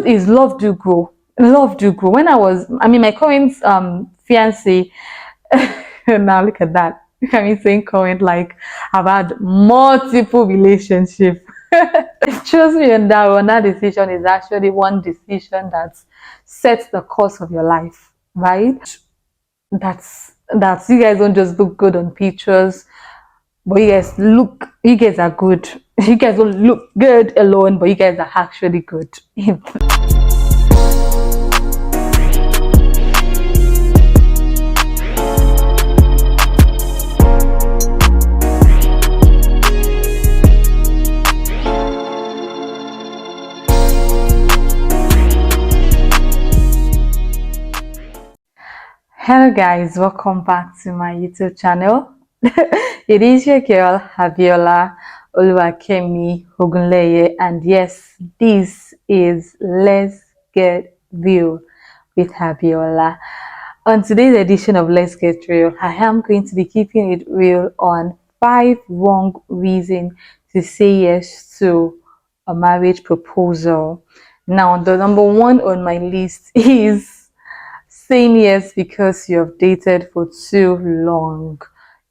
truth is, love do grow. Love do grow. When I mean, my current fiance, now look at that. I mean, saying current, like I've had multiple relationships. Trust me on that one. That decision is actually one decision that sets the course of your life, right? That's you guys don't just look good on pictures, but you guys are good. You guys don't look good alone, but you guys are actually good. Hello guys, welcome back to my YouTube channel. It is your girl Javiola Oluwakemi Ogunleye, and yes, this is Let's Get Real with Javiola. On today's edition of Let's Get Real, I am going to be keeping it real on 5 wrong reasons to say yes to a marriage proposal. Now, the number one on my list is saying yes because you have dated for too long.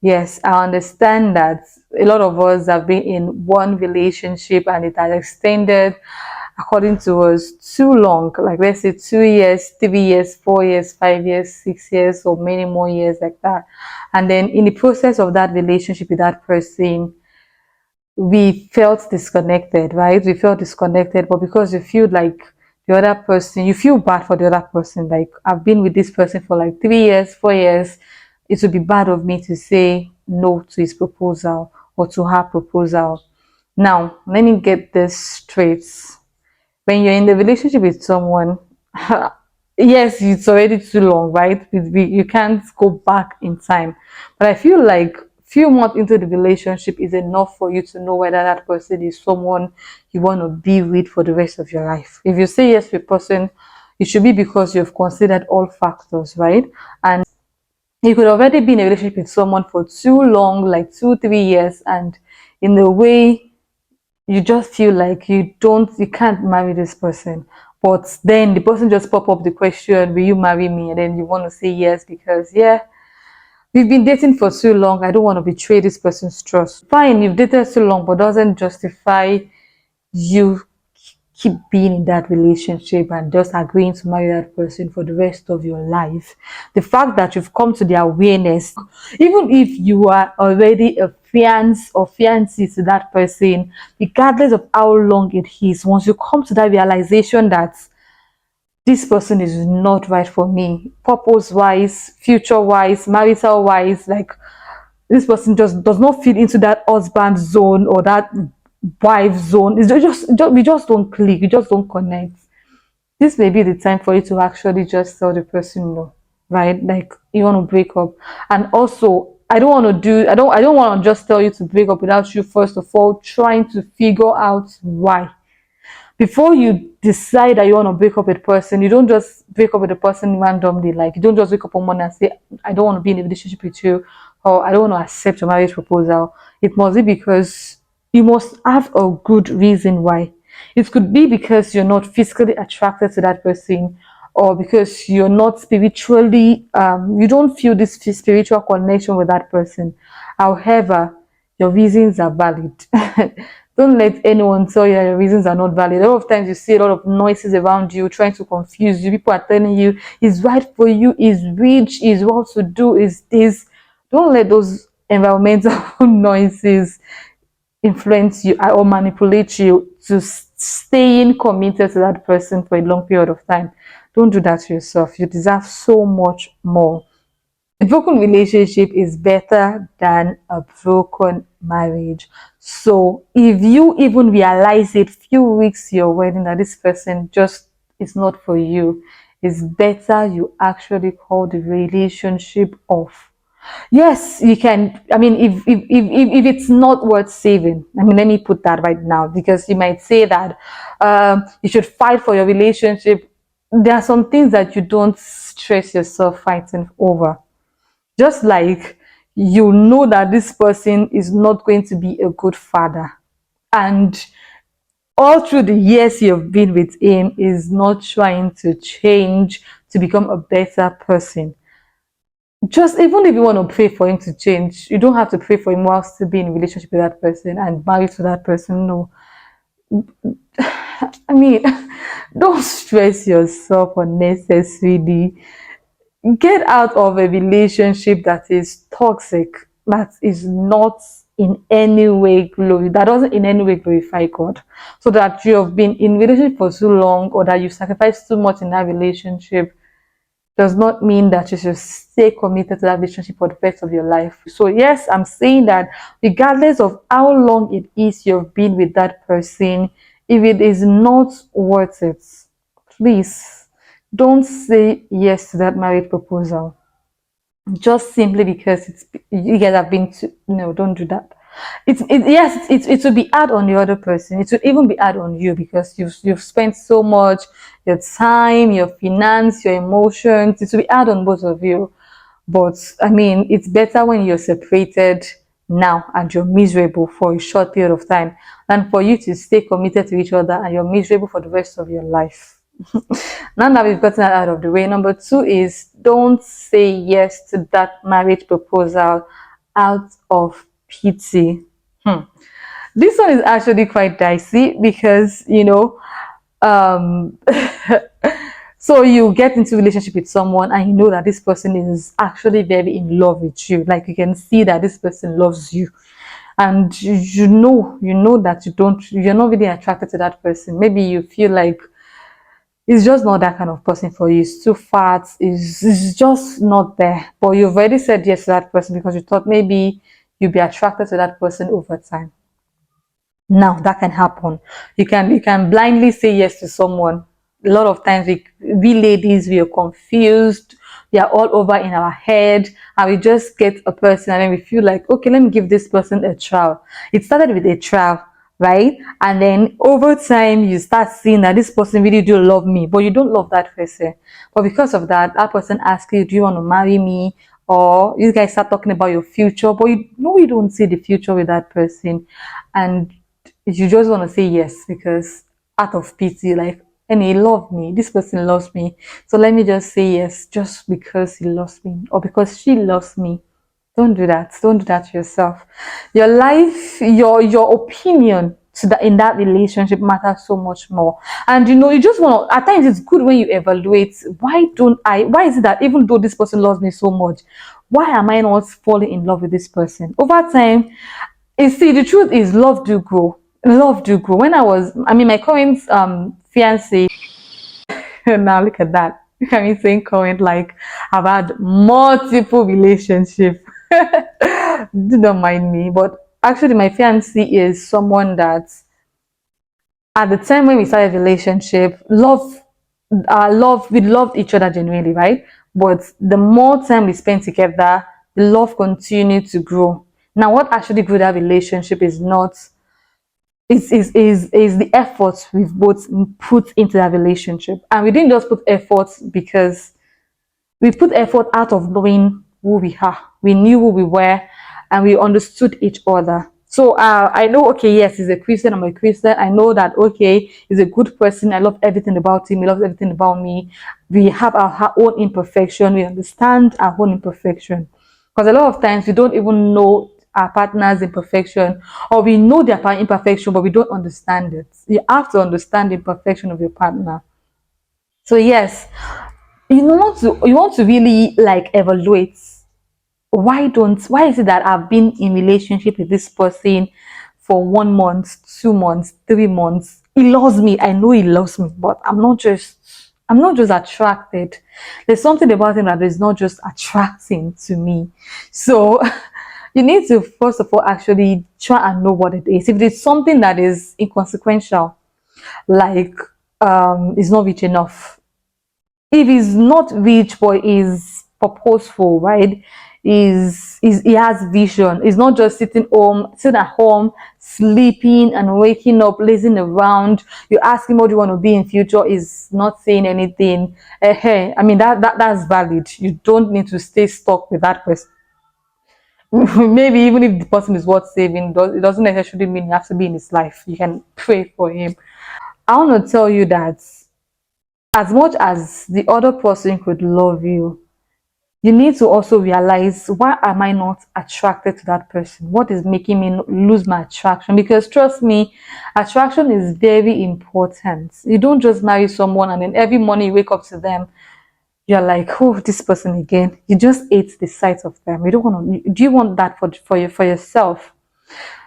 Yes, I understand that a lot of us have been in one relationship and it has extended, according to us, too long. Like, let's say 2 years, 3 years, 4 years, 5 years, 6 years, or many more years like that. And then in the process of that relationship with that person, we felt disconnected, right? We felt disconnected, but because you feel like the other person, you feel bad for the other person. Like, I've been with this person for like 3 years, 4 years. It would be bad of me to say no to his proposal or to her proposal. Now, let me get this straight. When you're in the relationship with someone, yes, it's already too long, right? You can't go back in time. But I feel like few months into the relationship is enough for you to know whether that person is someone you want to be with for the rest of your life. If you say yes to a person, it should be because you've considered all factors, right? And you could already be in a relationship with someone for too long, like 2 3 years, and in a way you just feel like you can't marry this person, but then the person just pop up the question, will you marry me? And then you want to say yes because, yeah, we've been dating for too long, I don't want to betray this person's trust. Fine, you've dated too long, but doesn't justify you keep being in that relationship and just agreeing to marry that person for the rest of your life. The fact that you've come to the awareness, even if you are already a fiance or fiancée to that person, regardless of how long it is, once you come to that realization that this person is not right for me, purpose wise, future wise, marital wise, like this person just does not fit into that husband zone or that wife zone. We just don't click, we just don't connect. This may be the time for you to actually just tell the person no, right? Like, you want to break up. And also, I don't want to just tell you to break up without you first of all trying to figure out why. Before you decide that you want to break up with a person, you don't just break up with a person randomly. Like, you don't just wake up one morning and say, I don't want to be in a relationship with you, or I don't want to accept your marriage proposal. It must be because you must have a good reason why. It could be because you're not physically attracted to that person, or because you're not spiritually, you don't feel this spiritual connection with that person. However, your reasons are valid. Don't let anyone tell you your reasons are not valid. A lot of times you see a lot of noises around you trying to confuse you. People are telling you it's right for you, is rich, is well to do, is this. Don't let those environmental noises influence you or manipulate you to staying committed to that person for a long period of time. Don't do that to yourself. You deserve so much more. A broken relationship is better than a broken marriage. So if you even realize it few weeks your wedding that this person just is not for you, it's better you actually call the relationship off. Yes, you can. I mean, if it's not worth saving, I mean, let me put that right now, because you might say that you should fight for your relationship. There are some things that you don't stress yourself fighting over. Just like you know that this person is not going to be a good father, and all through the years you've been with him is not trying to change to become a better person. Just even if you want to pray for him to change, you don't have to pray for him while still being in a relationship with that person and married to that person. No. I mean, don't stress yourself unnecessarily. Get out of a relationship that is toxic, that is not in any way glory, that doesn't in any way glorify God. So that you have been in relationship for too long, or that you sacrificed too much in that relationship, does not mean that you should stay committed to that relationship for the rest of your life. So yes, I'm saying that regardless of how long it is you've been with that person, if it is not worth it, please don't say yes to that marriage proposal just simply because it's you guys have been to. No, don't do that. Yes, it will be hard on the other person. It will even be hard on you because you've spent so much, your time, your finance, your emotions. It will be hard on both of you. But I mean, it's better when you're separated now and you're miserable for a short period of time than for you to stay committed to each other and you're miserable for the rest of your life. Now that we've gotten that out of the way, number two is don't say yes to that marriage proposal out of pity. This one is actually quite dicey because um so you get into a relationship with someone and you know that this person is actually very in love with you, like you can see that this person loves you, and you know that you're not really attracted to that person. Maybe you feel like it's just not that kind of person for you. It's too fat. It's just not there. But you've already said yes to that person because you thought maybe you'll be attracted to that person over time. Now that can happen. You can blindly say yes to someone. A lot of times we ladies, we are confused. We are all over in our head, and we just get a person and then we feel like, okay, let me give this person a trial. It started with a trial, right? And then over time you start seeing that this person really do love me, but you don't love that person. But because of that, that person asks you, do you want to marry me? Or you guys start talking about your future, but you know you don't see the future with that person. And you just want to say yes because out of pity, like, and he loved me, this person loves me, so let me just say yes just because he loves me or because she loves me. Don't do that. Don't do that to yourself. Your life, your opinion to that in that relationship matters so much more. And you just want to, at times it's good when you evaluate, why is it that even though this person loves me so much, why am I not falling in love with this person? Over time, you see, the truth is love do grow. Love do grow. I mean, my current fiance, now look at that. Look at me saying current like I've had multiple relationships. Do not mind me. But actually my fiance is someone that at the time when we started a relationship, we loved each other genuinely, right? But the more time we spent together, the love continued to grow. Now, what actually grew that relationship is not is the efforts we've both put into that relationship, and we didn't just put efforts because we put effort out of knowing who we are. We knew who we were, and we understood each other. So I know, okay, yes, he's a Christian. I'm a Christian. I know that, okay, he's a good person. I love everything about him. He loves everything about me. We have our own imperfection. We understand our own imperfection. Because a lot of times we don't even know our partner's imperfection, or we know their imperfection, but we don't understand it. You have to understand the imperfection of your partner. So yes, you want to really like evaluate, why is it that I've been in relationship with this person for 1 month, 2 months, 3 months? He loves me. I know he loves me, but I'm not just attracted. There's something about him that is not just attracting to me. So you need to first of all actually try and know what it is. If it's something that is inconsequential, like is not rich enough, if he's not rich but is purposeful, right? Is he has vision. He's not just sitting at home, sleeping and waking up, lazing around. You ask him what do you want to be in future, is not saying anything. Hey, I mean that's valid. You don't need to stay stuck with that person. Maybe even if the person is worth saving, it doesn't necessarily mean you have to be in his life. You can pray for him. I want to tell you that as much as the other person could love you, you need to also realize, why am I not attracted to that person? What is making me lose my attraction? Because trust me, attraction is very important. You don't just marry someone and then every morning you wake up to them, you're like, oh, this person again. You just hate the sight of them. You don't want to. Do you want that for yourself?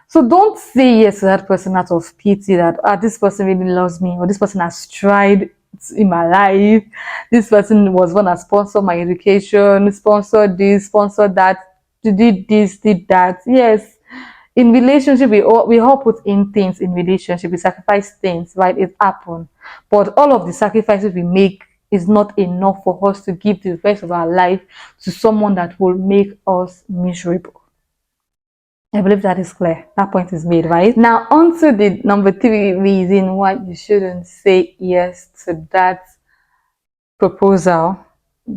So don't say yes to that person out of pity that, this person really loves me, or this person has tried in my life. This person was one that sponsored my education, sponsored this, sponsored that, did this, did that. Yes. In relationship, we all put in things in relationship. We sacrifice things, right? It happen. But all of the sacrifices we make is not enough for us to give the rest of our life to someone that will make us miserable. I believe that is clear. That point is made, right? Now, on to the number 3 reason why you shouldn't say yes to that proposal.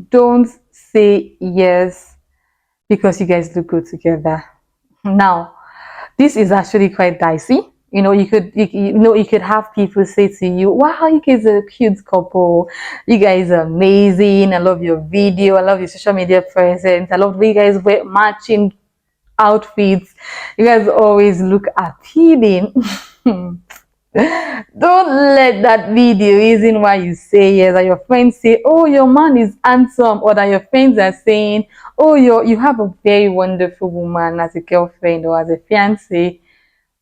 Don't say yes because you guys look good together. Now, this is actually quite dicey. You could have people say to you, wow, you guys are a cute couple, you guys are amazing, I love your video, I love your social media presence, I love the way you guys wear matching outfits, you guys always look appealing. Don't let that be the reason why you say yes, that your friends say, oh, your man is handsome, or that your friends are saying, oh, you have a very wonderful woman as a girlfriend or as a fiance.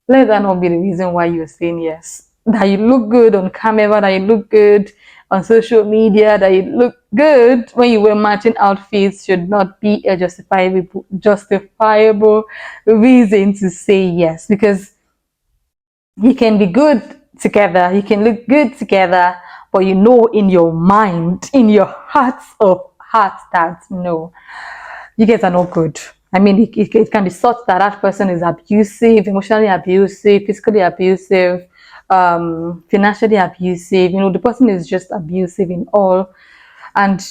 Let that not be the reason why you're saying yes. That you look good on camera, that you look good on social media, that you look good when you wear matching outfits should not be a justifiable reason to say yes. Because you can be good together, you can look good together, but you know in your mind, in your heart of hearts, that no, you guys are not good. I mean, it can be such that that person is abusive, emotionally abusive, physically abusive, financially abusive. The person is just abusive in all. And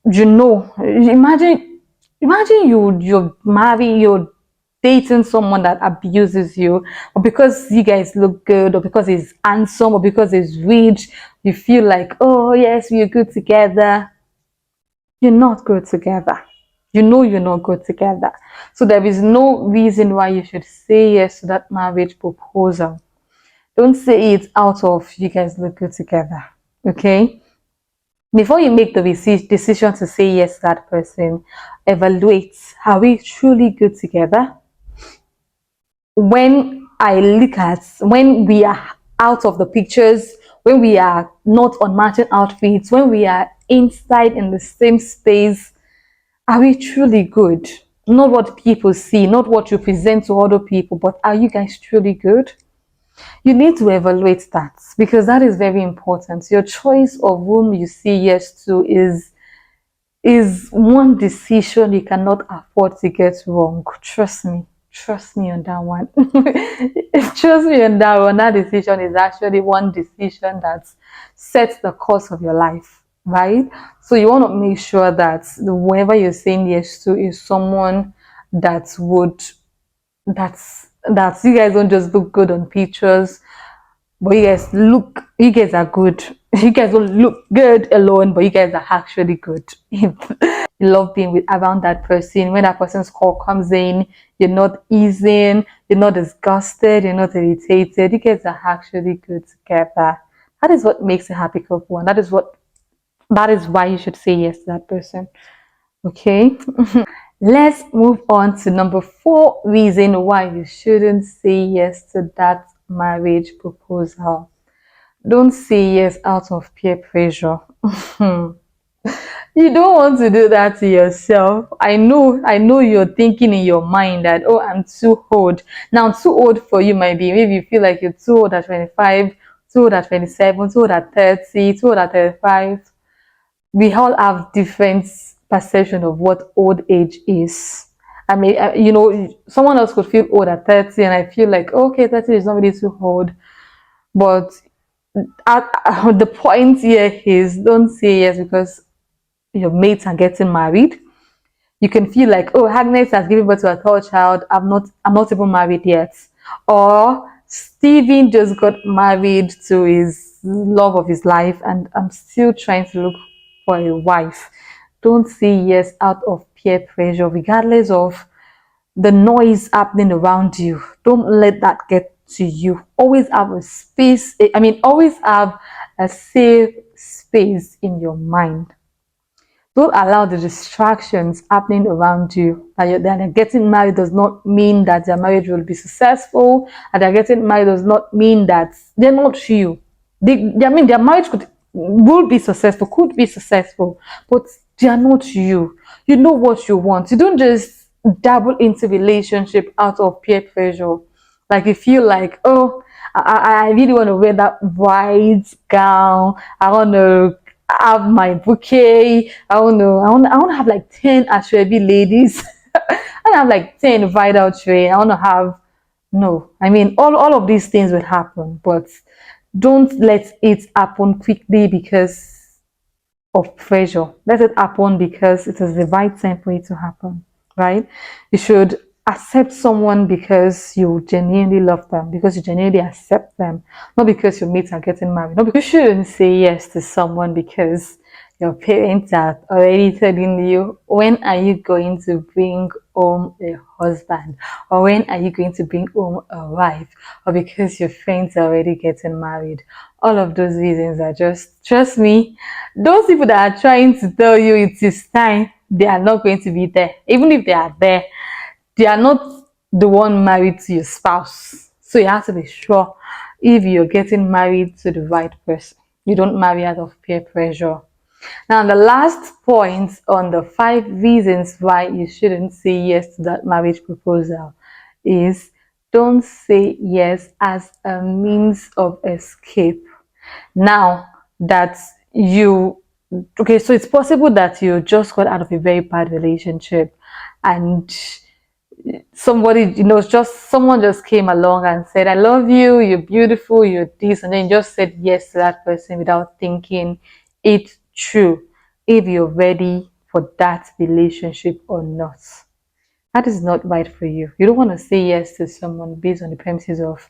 imagine you're married, you're dating someone that abuses you, or because you guys look good, or because he's handsome, or because he's rich, you feel like, oh yes, we're good together. You're not good together. You're not good together. So there is no reason why you should say yes to that marriage proposal. Don't say it out of you guys look good together. Okay? Before you make the decision to say yes to that person, evaluate, are we truly good together? When we are out of the pictures, when we are not on matching outfits, when we are inside in the same space, are we truly good? Not what people see, not what you present to other people, but are you guys truly good? You need to evaluate that, because that is very important. Your choice of whom you say yes to is one decision you cannot afford to get wrong. Trust me. Trust me on that one. Trust me on that one. That decision is actually one decision that sets the course of your life, right? So you want to make sure that whoever you're saying yes to is someone that would that you guys don't just look good on pictures, but you guys are good. You guys don't look good alone, but you guys are actually good. You love being around that person. When that person's call comes in, you're not easing, you're not disgusted, you're not irritated. You guys are actually good together. That is what makes a happy couple, and that is why you should say yes to that person. Okay. Let's move on to number 4 reason why you shouldn't say yes to that marriage proposal. Don't say yes out of peer pressure. You don't want to do that to yourself. I know you're thinking in your mind that, oh, I'm too old. Now, too old for you might be, maybe you feel like you're too old at 25, too old at 27, too old at 30, too old at 35. We all have different perception of what old age is. I mean, someone else could feel old at 30, and I feel like, okay, 30 is not really too old. But the point here is, don't say yes because your mates are getting married. You can feel like, oh, Agnes has given birth to a third child. I'm not even married yet. Or Stephen just got married to his love of his life and I'm still trying to look for a wife. Don't say yes out of peer pressure, regardless of the noise happening around you. Don't let that get to you. Always have a space, always have a safe space in your mind. Don't allow the distractions happening around you. That they're getting married does not mean that their marriage will be successful. And they're getting married does not mean that they're not you. Their marriage will be successful, could be successful, but they are not you. You know what you want. You don't just dabble into relationship out of peer pressure. Like you feel like, oh, I really want to wear that white gown. I want to have my bouquet. I want to have like 10 Ashwebi ladies. I have like 10 vital tray. I want to have, no. All of these things will happen, but don't let it happen quickly because of pressure. Let it happen because it is the right time for it to happen, right? You should accept someone because you genuinely love them, because you genuinely accept them, not because your mates are getting married. Not because you shouldn't say yes to someone because your parents are already telling you, when are you going to bring home a husband? Or when are you going to bring home a wife? Or because your friends are already getting married. All of those reasons are just, trust me, those people that are trying to tell you it is time, they are not going to be there. Even if they are there, they are not the one married to your spouse. So you have to be sure if you're getting married to the right person. You don't marry out of peer pressure. Now, the last point on the 5 reasons why you shouldn't say yes to that marriage proposal is, don't say yes as a means of escape. Now that you, okay, so it's possible that you just got out of a very bad relationship and somebody, just someone just came along and said, I love you, you're beautiful, you're this, and then you just said yes to that person without thinking it through, if you're ready for that relationship or not. That is not right for you. You don't want to say yes to someone based on the premises of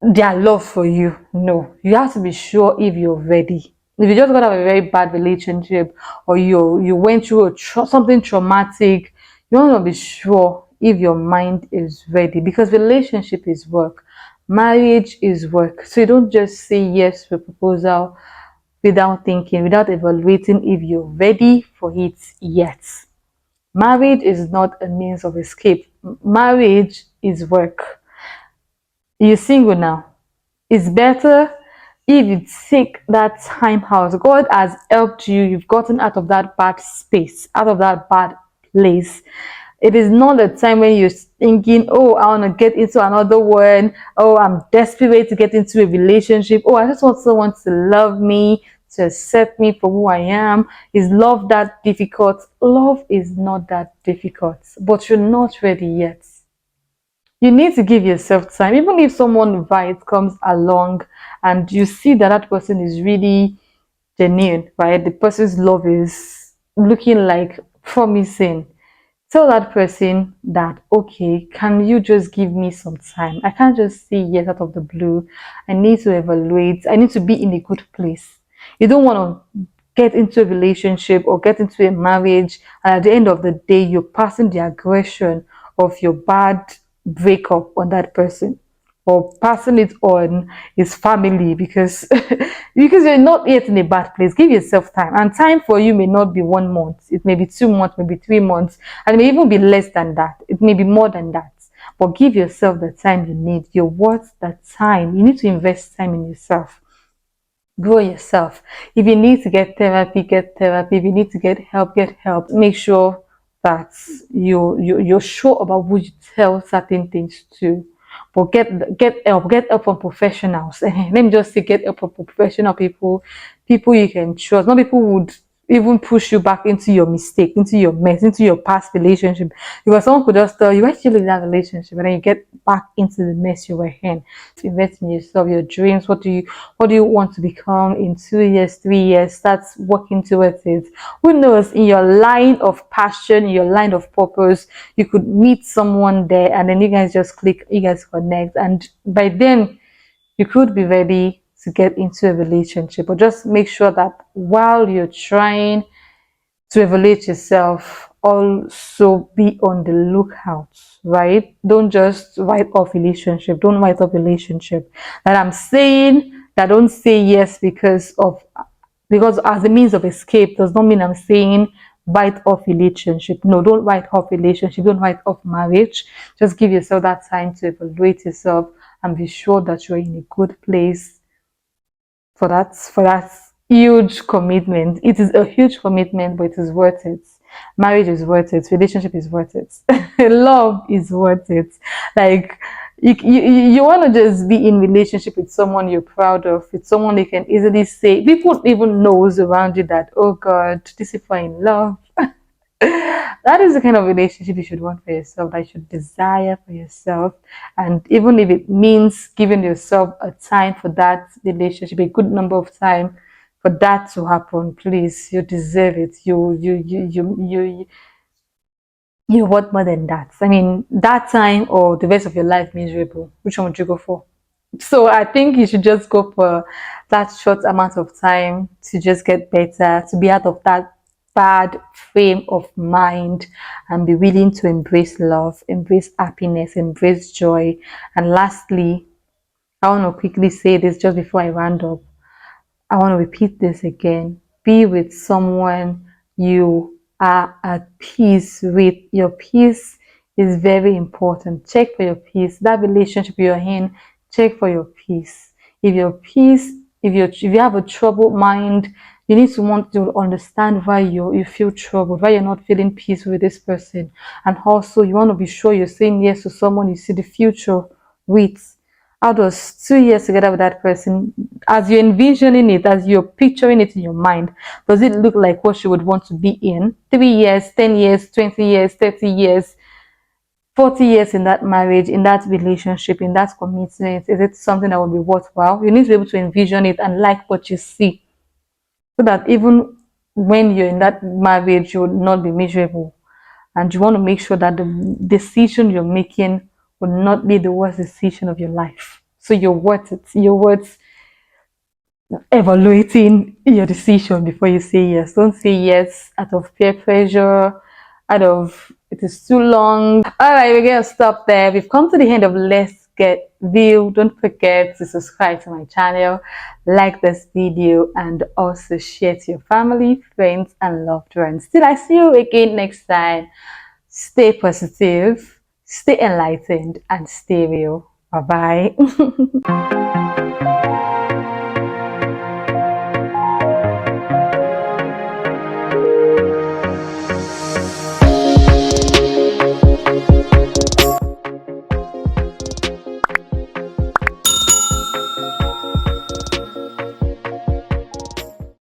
their love for you. No, you have to be sure if you're ready. If you just got out of a very bad relationship, or you went through something traumatic, you want to be sure if your mind is ready, because relationship is work, marriage is work. So you don't just say yes to a proposal without thinking, without evaluating if you're ready for it yet. Marriage is not a means of escape. Marriage is work. You're single now. It's better if you take that time out. God has helped you. You've gotten out of that bad space, out of that bad place. It is not the time when you're thinking, oh, I want to get into another one. Oh, I'm desperate to get into a relationship. Oh, I just want someone to love me, to accept me for who I am. Is love that difficult? Love is not that difficult, but you're not ready yet. You need to give yourself time. Even if someone right comes along and you see that that person is really genuine, right? The person's love is looking like promising. Tell that person that, okay, can you just give me some time? I can't just say yes out of the blue. I need to evaluate. I need to be in a good place. You don't want to get into a relationship or get into a marriage, and at the end of the day, you're passing the aggression of your bad breakup on that person, or passing it on his family, because because you're not yet in a bad place. Give yourself time, and time for you may not be 1 month. It may be 2 months, maybe 3 months, and it may even be less than that. It may be more than that. But give yourself the time you need. You're worth that time. You need to invest time in yourself. Grow yourself. If you need to get therapy, get therapy. If you need to get help. Make sure that you're sure about who you tell certain things to. But get help from professionals. Let me just say, get help from professional people, people you can trust. Not people would even push you back into your mistake, into your mess, into your past relationship. Because someone could just tell you, why should you leave that relationship? And then you get back into the mess you were in. Invest in yourself, your dreams. What do you want to become in 2 years, 3 years? Start working towards it. Who knows, in your line of passion, in your line of purpose, you could meet someone there and then you guys just click, you guys connect. And by then you could be ready to get into a relationship. But just make sure that while you're trying to evaluate yourself, also be on the lookout, right? Don't just write off relationship. Don't write off relationship. And I'm saying that don't say yes because as a means of escape does not mean I'm saying write off relationship. No, don't write off relationship. Don't write off marriage. Just give yourself that time to evaluate yourself and be sure that you're in a good place for that huge commitment. It is a huge commitment, but it is worth it. Marriage is worth it. Relationship is worth it. Love is worth it. Like you want to just be in relationship with someone you're proud of, with someone you can easily say. People even knows around you that, oh God, this is for in love. That is the kind of relationship you should want for yourself, that you should desire for yourself. And even if it means giving yourself a time for that relationship, a good number of time for that to happen, please, you deserve it. You want more than that. I mean, that time or the rest of your life miserable. Which one would you go for? So I think you should just go for that short amount of time to just get better, to be out of that bad frame of mind and be willing to embrace love, embrace happiness, embrace joy. And lastly, I want to quickly say this just before I round up. I want to repeat this again. Be with someone you are at peace with. Your peace is very important. Check for your peace. That relationship you're in, check for your peace. If your peace, if you have a troubled mind, you need to want to understand why you feel troubled, why you're not feeling peace with this person. And also you want to be sure you're saying yes to someone you see the future with. How does 2 years together with that person, as you're envisioning it, as you're picturing it in your mind, does it look like what you would want to be in 3 years, 10 years, 20 years, 30 years, 40 years in that marriage, in that relationship, in that commitment? Is it something that would be worthwhile? You need to be able to envision it and like what you see, so that even when you're in that marriage, you will not be miserable. And you want to make sure that the decision you're making will not be the worst decision of your life. So you're worth it. You're worth evaluating your decision before you say yes. Don't say yes out of peer pressure, out of it is too long. All right, we're gonna stop there. We've come to the end of Let's Get Real. Don't forget to subscribe to my channel, like this video, and also share to your family, friends, and loved ones. Till I see you again next time. Stay positive, stay enlightened, and stay real. Bye bye.